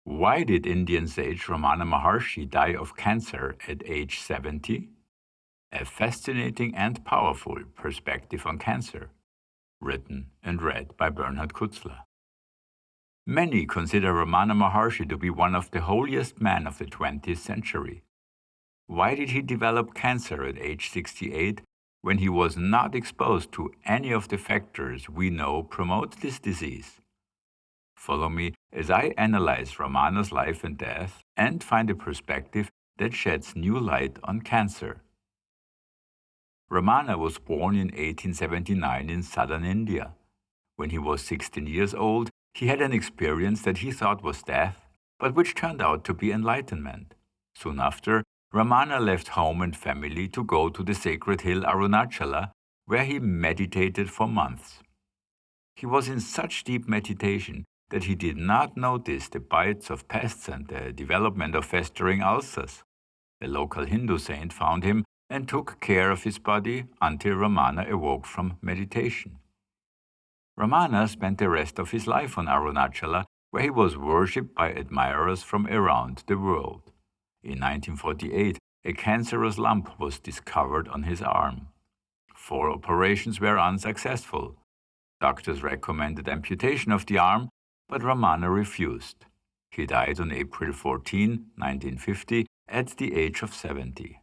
Why did Indian sage Ramana Maharshi die of cancer at age 70? A fascinating and powerful perspective on cancer, written and read by Bernhard Kutzler. Many consider Ramana Maharshi to be one of the holiest men of the 20th century. Why did he develop cancer at age 68 when he was not exposed to any of the factors we know promote this disease? Follow me as I analyze Ramana's life and death and find a perspective that sheds new light on cancer. Ramana was born in 1879 in southern India. When he was 16 years old, he had an experience that he thought was death, but which turned out to be enlightenment. Soon after, Ramana left home and family to go to the sacred hill Arunachala, where he meditated for months. He was in such deep meditation that he did not notice the bites of pests and the development of festering ulcers. A local Hindu saint found him and took care of his body until Ramana awoke from meditation. Ramana spent the rest of his life on Arunachala, where he was worshipped by admirers from around the world. In 1948, a cancerous lump was discovered on his arm. 4 operations were unsuccessful. Doctors recommended amputation of the arm, but Ramana refused. He died on April 14, 1950, at the age of 70.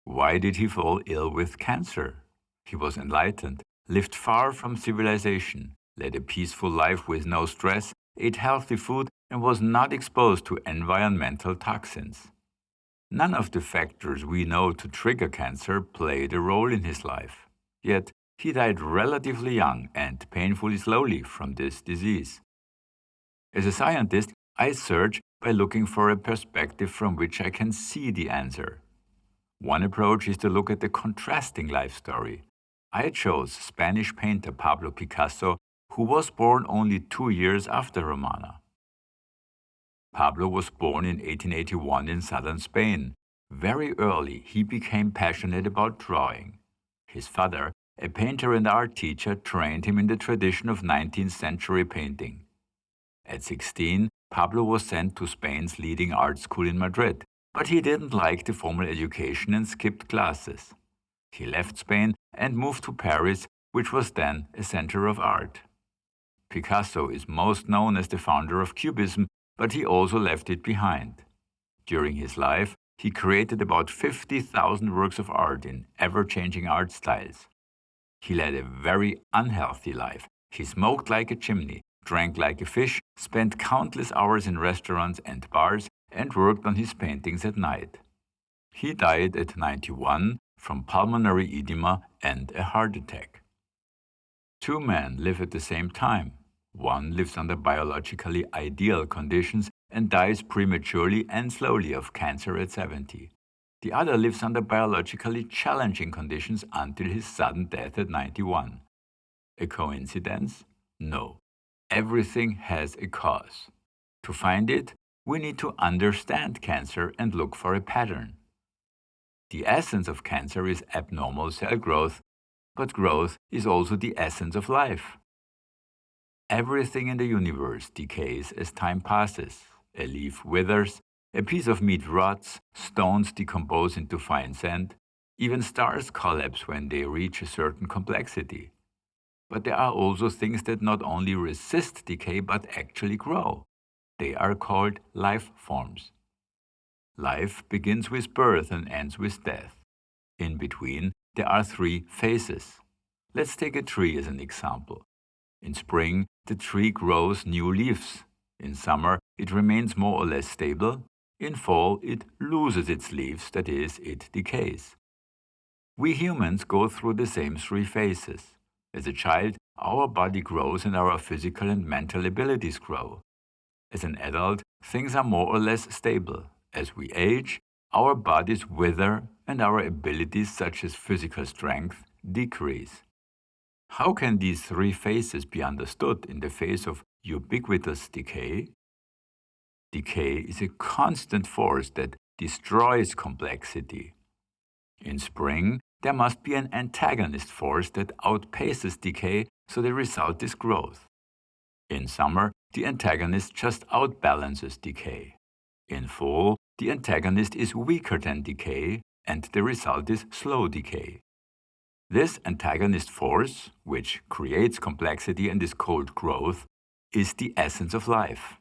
Why did he fall ill with cancer? He was enlightened, lived far from civilization, led a peaceful life with no stress, ate healthy food, and was not exposed to environmental toxins. None of the factors we know to trigger cancer played a role in his life. Yet, he died relatively young and painfully slowly from this disease. As a scientist, I search by looking for a perspective from which I can see the answer. One approach is to look at the contrasting life story. I chose Spanish painter Pablo Picasso, who was born only 2 years after Ramana. Pablo was born in 1881 in southern Spain. Very early, he became passionate about drawing. His father, a painter and art teacher, trained him in the tradition of 19th century painting. At 16, Pablo was sent to Spain's leading art school in Madrid, but he didn't like the formal education and skipped classes. He left Spain and moved to Paris, which was then a center of art. Picasso is most known as the founder of Cubism, but he also left it behind. During his life, he created about 50,000 works of art in ever-changing art styles. He led a very unhealthy life. He smoked like a chimney, drank like a fish, spent countless hours in restaurants and bars, and worked on his paintings at night. He died at 91 from pulmonary edema and a heart attack. 2 men live at the same time. One lives under biologically ideal conditions and dies prematurely and slowly of cancer at 70. The other lives under biologically challenging conditions until his sudden death at 91. A coincidence? No. Everything has a cause. To find it, we need to understand cancer and look for a pattern. The essence of cancer is abnormal cell growth, but growth is also the essence of life. Everything in the universe decays as time passes. A leaf withers, a piece of meat rots, stones decompose into fine sand, even stars collapse when they reach a certain complexity. But there are also things that not only resist decay but actually grow. They are called life forms. Life begins with birth and ends with death. In between, there are 3 phases. Let's take a tree as an example. In spring, the tree grows new leaves. In summer, it remains more or less stable. In fall, it loses its leaves, that is, it decays. We humans go through the same 3 phases. As a child, our body grows and our physical and mental abilities grow. As an adult, things are more or less stable. As we age, our bodies wither and our abilities such as physical strength decrease. How can these 3 phases be understood in the face of ubiquitous decay? Decay is a constant force that destroys complexity. In spring, there must be an antagonist force that outpaces decay, so the result is growth. In summer, the antagonist just outbalances decay. In full, the antagonist is weaker than decay, and the result is slow decay. This antagonist force, which creates complexity and is called growth, is the essence of life.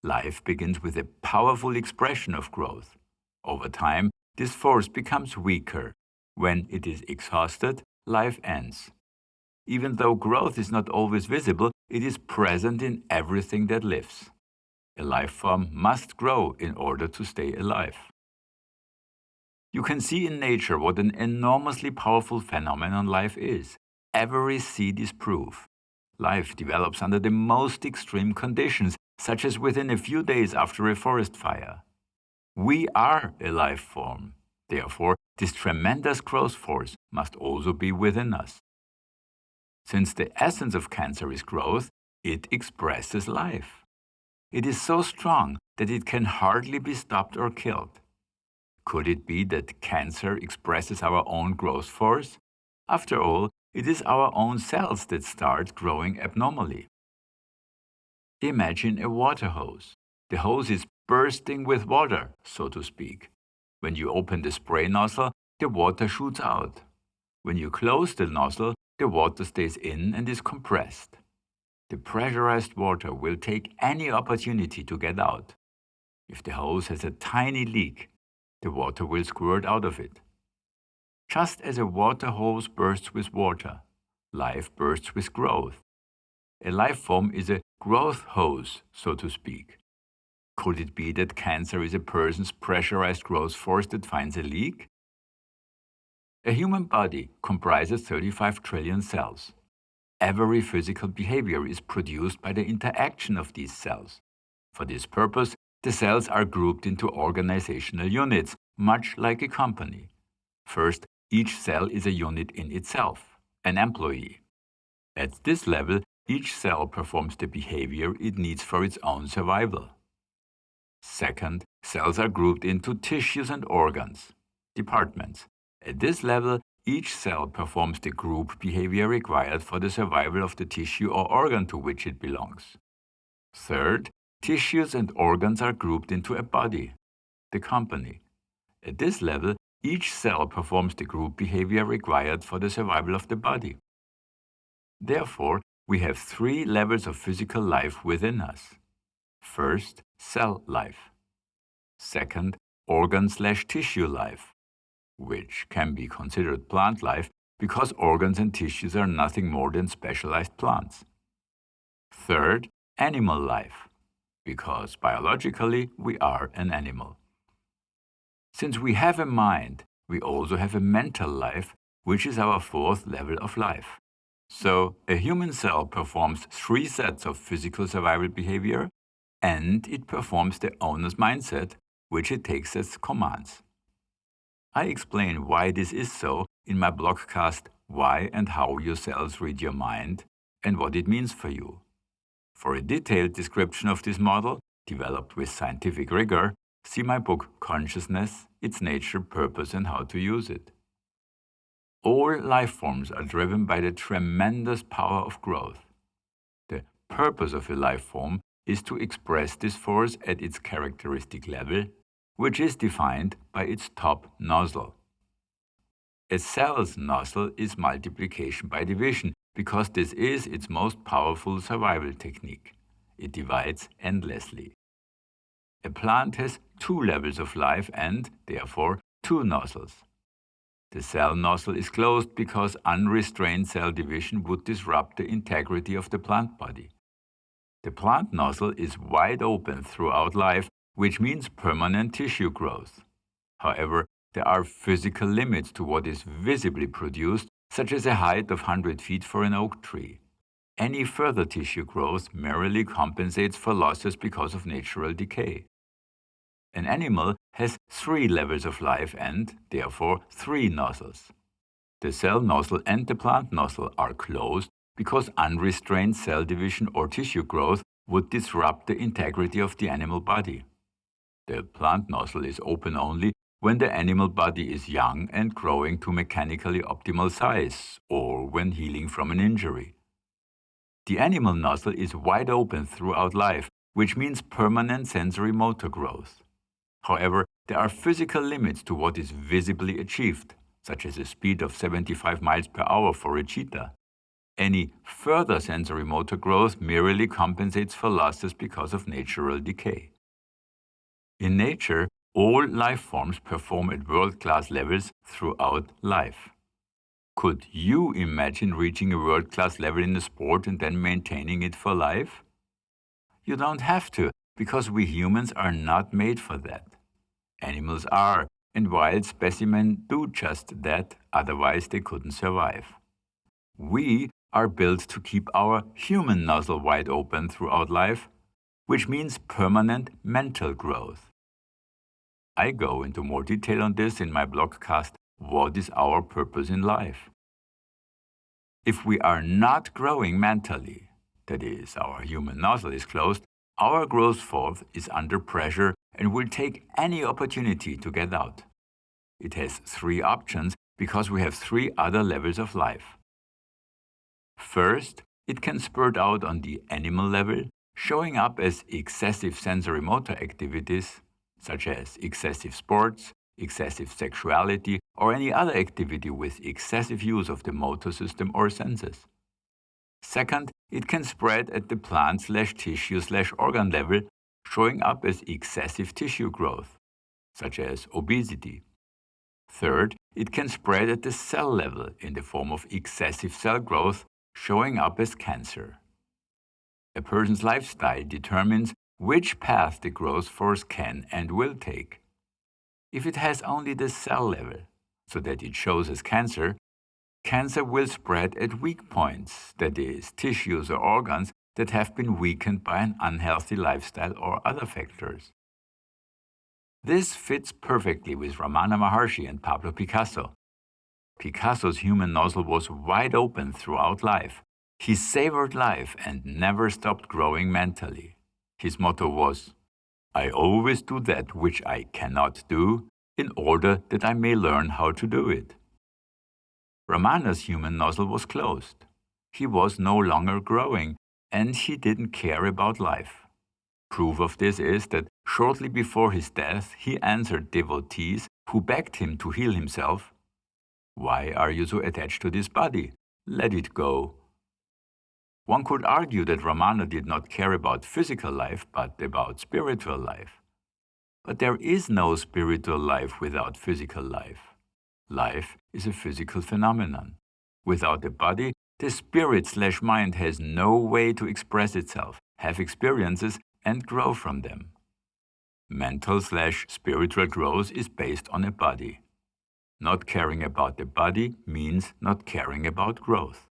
Life begins with a powerful expression of growth. Over time, this force becomes weaker. When it is exhausted, life ends. Even though growth is not always visible, it is present in everything that lives. A life form must grow in order to stay alive. You can see in nature what an enormously powerful phenomenon life is. Every seed is proof. Life develops under the most extreme conditions, such as within a few days after a forest fire. We are a life form. Therefore, this tremendous growth force must also be within us. Since the essence of cancer is growth, it expresses life. It is so strong that it can hardly be stopped or killed. Could it be that cancer expresses our own growth force? After all, it is our own cells that start growing abnormally. Imagine a water hose. The hose is bursting with water, so to speak. When you open the spray nozzle, the water shoots out. When you close the nozzle, the water stays in and is compressed. The pressurized water will take any opportunity to get out. If the hose has a tiny leak, the water will squirt out of it. Just as a water hose bursts with water, life bursts with growth. A life form is a growth hose, so to speak. Could it be that cancer is a person's pressurized growth force that finds a leak? A human body comprises 35 trillion cells. Every physical behavior is produced by the interaction of these cells. For this purpose, the cells are grouped into organizational units, much like a company. First, each cell is a unit in itself, an employee. At this level, each cell performs the behavior it needs for its own survival. Second, cells are grouped into tissues and organs, departments. At this level, each cell performs the group behavior required for the survival of the tissue or organ to which it belongs. Third, tissues and organs are grouped into a body, the company. At this level, each cell performs the group behavior required for the survival of the body. Therefore, we have 3 levels of physical life within us. First, cell life. Second, organ/tissue life, which can be considered plant life because organs and tissues are nothing more than specialized plants. Third, animal life, because biologically we are an animal. Since we have a mind, we also have a mental life, which is our 4th level of life. So, a human cell performs 3 sets of physical survival behavior, and it performs the owner's mindset, which it takes as commands. I explain why this is so in my blogcast Why and How Your Cells Read Your Mind and what it means for you. For a detailed description of this model, developed with scientific rigor, see my book Consciousness, Its Nature, Purpose and How to Use It. All life forms are driven by the tremendous power of growth. The purpose of a life form is to express this force at its characteristic level, which is defined by its top nozzle. A cell's nozzle is multiplication by division because this is its most powerful survival technique. It divides endlessly. A plant has 2 levels of life and, therefore, 2 nozzles. The cell nozzle is closed because unrestrained cell division would disrupt the integrity of the plant body. The plant nozzle is wide open throughout life, which means permanent tissue growth. However, there are physical limits to what is visibly produced, such as a height of 100 feet for an oak tree. Any further tissue growth merely compensates for losses because of natural decay. An animal has 3 levels of life and, therefore, 3 nozzles. The cell nozzle and the plant nozzle are closed because unrestrained cell division or tissue growth would disrupt the integrity of the animal body. The plant nozzle is open only when the animal body is young and growing to mechanically optimal size or when healing from an injury. The animal nozzle is wide open throughout life, which means permanent sensory motor growth. However, there are physical limits to what is visibly achieved, such as a speed of 75 miles per hour for a cheetah. Any further sensory motor growth merely compensates for losses because of natural decay. In nature, all life forms perform at world-class levels throughout life. Could you imagine reaching a world-class level in a sport and then maintaining it for life? You don't have to, because we humans are not made for that. Animals are, and wild specimens do just that, otherwise they couldn't survive. We are built to keep our human nozzle wide open throughout life, which means permanent mental growth. I go into more detail on this in my blogcast, What is Our Purpose in Life? If we are not growing mentally, that is, our human nozzle is closed, our growth force is under pressure and will take any opportunity to get out. It has three options because we have three other levels of life. First, it can spurt out on the animal level, showing up as excessive sensory motor activities, such as excessive sports, excessive sexuality, or any other activity with excessive use of the motor system or senses. Second, it can spread at the plant/tissue/organ level, showing up as excessive tissue growth, such as obesity. Third, it can spread at the cell level in the form of excessive cell growth, showing up as cancer. A person's lifestyle determines which path the growth force can and will take. If it has only the cell level, so that it shows as cancer, cancer will spread at weak points, that is, tissues or organs that have been weakened by an unhealthy lifestyle or other factors. This fits perfectly with Ramana Maharshi and Pablo Picasso. Picasso's human nozzle was wide open throughout life. He savored life and never stopped growing mentally. His motto was, "I always do that which I cannot do, in order that I may learn how to do it." Ramana's human nozzle was closed. He was no longer growing, and he didn't care about life. Proof of this is that shortly before his death, he answered devotees who begged him to heal himself, "Why are you so attached to this body? Let it go." One could argue that Ramana did not care about physical life, but about spiritual life. But there is no spiritual life without physical life. Life is a physical phenomenon. Without the body, the spirit/mind has no way to express itself, have experiences, and grow from them. Mental/spiritual growth is based on a body. Not caring about the body means not caring about growth.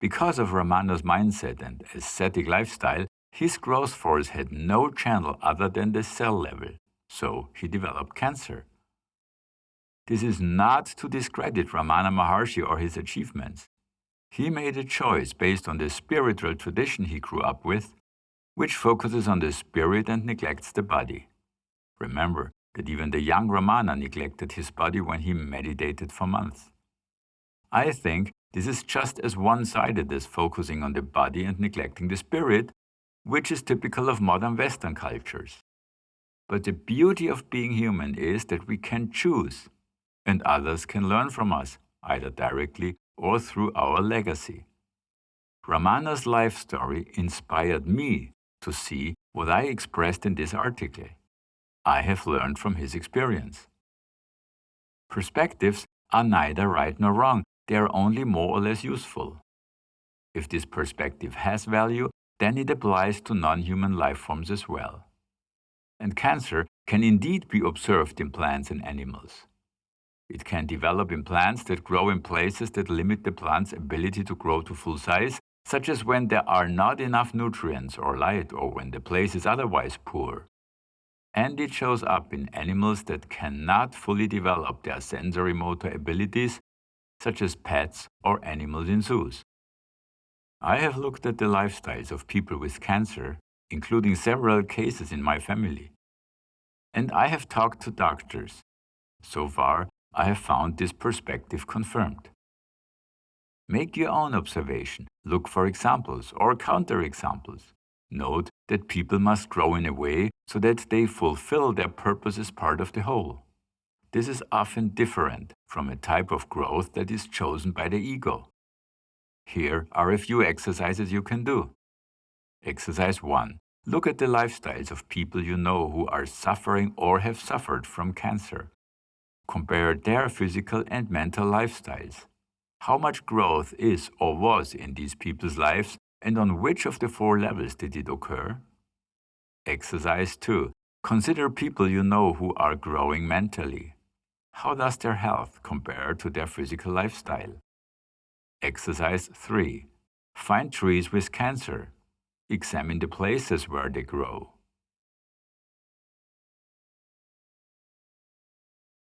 Because of Ramana's mindset and ascetic lifestyle, his growth force had no channel other than the cell level, so he developed cancer. This is not to discredit Ramana Maharshi or his achievements. He made a choice based on the spiritual tradition he grew up with, which focuses on the spirit and neglects the body. Remember that even the young Ramana neglected his body when he meditated for months. I think this is just as one-sided as focusing on the body and neglecting the spirit, which is typical of modern Western cultures. But the beauty of being human is that we can choose, and others can learn from us, either directly or through our legacy. Ramana's life story inspired me to see what I expressed in this article. I have learned from his experience. Perspectives are neither right nor wrong, they are only more or less useful. If this perspective has value, then it applies to non-human life forms as well. And cancer can indeed be observed in plants and animals. It can develop in plants that grow in places that limit the plant's ability to grow to full size, such as when there are not enough nutrients or light or when the place is otherwise poor. And it shows up in animals that cannot fully develop their sensory motor abilities, such as pets or animals in zoos. I have looked at the lifestyles of people with cancer, including several cases in my family. And I have talked to doctors. So far, I have found this perspective confirmed. Make your own observation, Look for examples or counterexamples. Note that people must grow in a way so that they fulfill their purpose as part of the whole. This is often different from a type of growth that is chosen by the ego. Here are a few exercises you can do. Exercise 1. Look at the lifestyles of people you know who are suffering or have suffered from cancer. Compare their physical and mental lifestyles. How much growth is or was in these people's lives, and on which of the 4 levels did it occur? Exercise 2. Consider people you know who are growing mentally. How does their health compare to their physical lifestyle? Exercise 3. Find trees with cancer. Examine the places where they grow.